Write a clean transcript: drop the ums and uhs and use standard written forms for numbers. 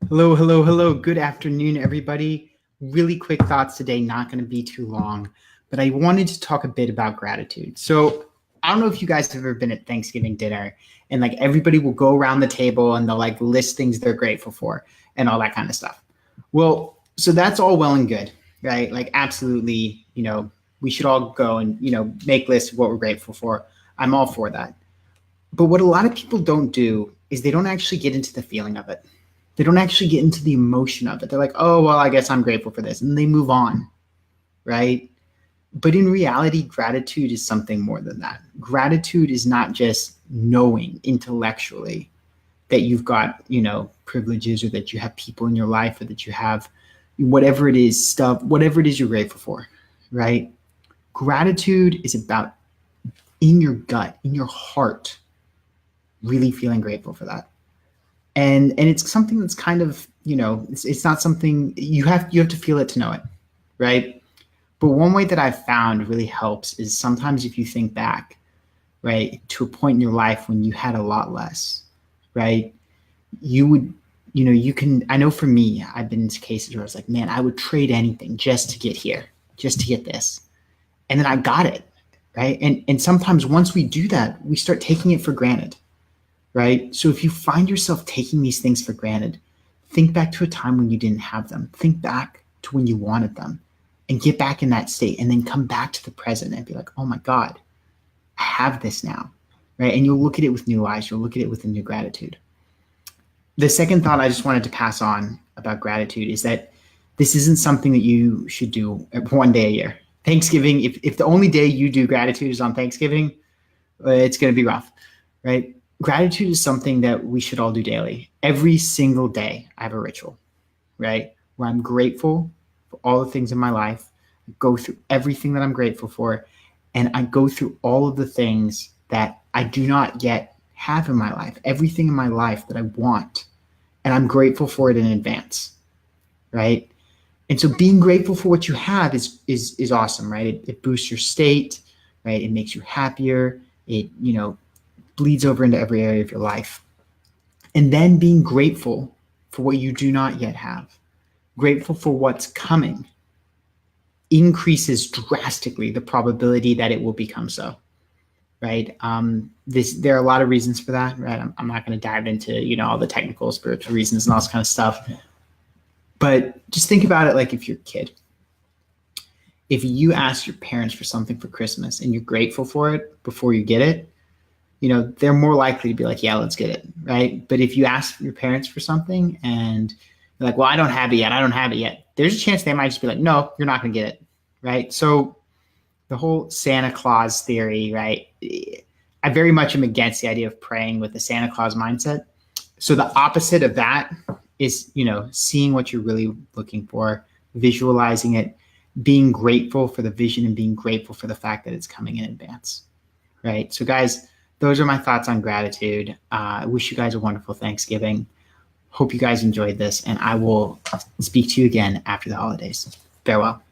Hello, hello, hello. Good afternoon, everybody. Really quick thoughts today, not going to be too long, but I wanted to talk a bit about gratitude. So, I don't know if you guys have ever been at Thanksgiving dinner and like everybody will go around the table and they'll like list things they're grateful for and all that kind of stuff. Well, so that's all well and good, right? Like, absolutely, we should all go and, make lists of what we're grateful for. I'm all for that. But what a lot of people don't do is they don't actually get into the feeling of it. They don't actually get into the emotion of it. They're like, oh, well, I guess I'm grateful for this. And they move on, right? But in reality, gratitude is something more than that. Gratitude is not just knowing intellectually that you've got, privileges or that you have people in your life or that you have whatever it is, stuff, whatever it is you're grateful for, right? Gratitude is about in your gut, in your heart, really feeling grateful for that. And it's something that's kind of, it's not something you have to feel it to know it, right? But one way that I've found really helps is sometimes if you think back, right, to a point in your life when you had a lot less, right? You would, you can, I know for me, I've been in cases where I was like, man, I would trade anything just to get here, just to get this. And then I got it, right? And sometimes once we do that, we start taking it for granted, right? So if you find yourself taking these things for granted, think back to a time when you didn't have them. Think back to when you wanted them and get back in that state and then come back to the present and be like, oh my God, I have this now, right? And you'll look at it with new eyes. You'll look at it with a new gratitude. The second thought I just wanted to pass on about gratitude is that this isn't something that you should do one day a year. Thanksgiving, if the only day you do gratitude is on Thanksgiving, it's going to be rough, right? Gratitude is something that we should all do daily. Every single day, I have a ritual, right? Where I'm grateful for all the things in my life, I go through everything that I'm grateful for, and I go through all of the things that I do not yet have in my life, everything in my life that I want, and I'm grateful for it in advance, right? And so being grateful for what you have is awesome, right? It boosts your state, right? It makes you happier. It, bleeds over into every area of your life. And then being grateful for what you do not yet have, grateful for what's coming, increases drastically the probability that it will become so, right? There are a lot of reasons for that, right? I'm not going to dive into, all the technical spiritual reasons and all this kind of stuff. But just think about it like if you're a kid. If you ask your parents for something for Christmas and you're grateful for it before you get it, they're more likely to be like, yeah, let's get it, right? But if you ask your parents for something and you're like, well, I don't have it yet, there's a chance they might just be like, no, you're not going to get it, right? So the whole Santa Claus theory, right? I very much am against the idea of praying with the Santa Claus mindset. So the opposite of that is, seeing what you're really looking for, visualizing it, being grateful for the vision and being grateful for the fact that it's coming in advance, right? So guys, those are my thoughts on gratitude. I wish you guys a wonderful Thanksgiving. Hope you guys enjoyed this, and I will speak to you again after the holidays. Farewell.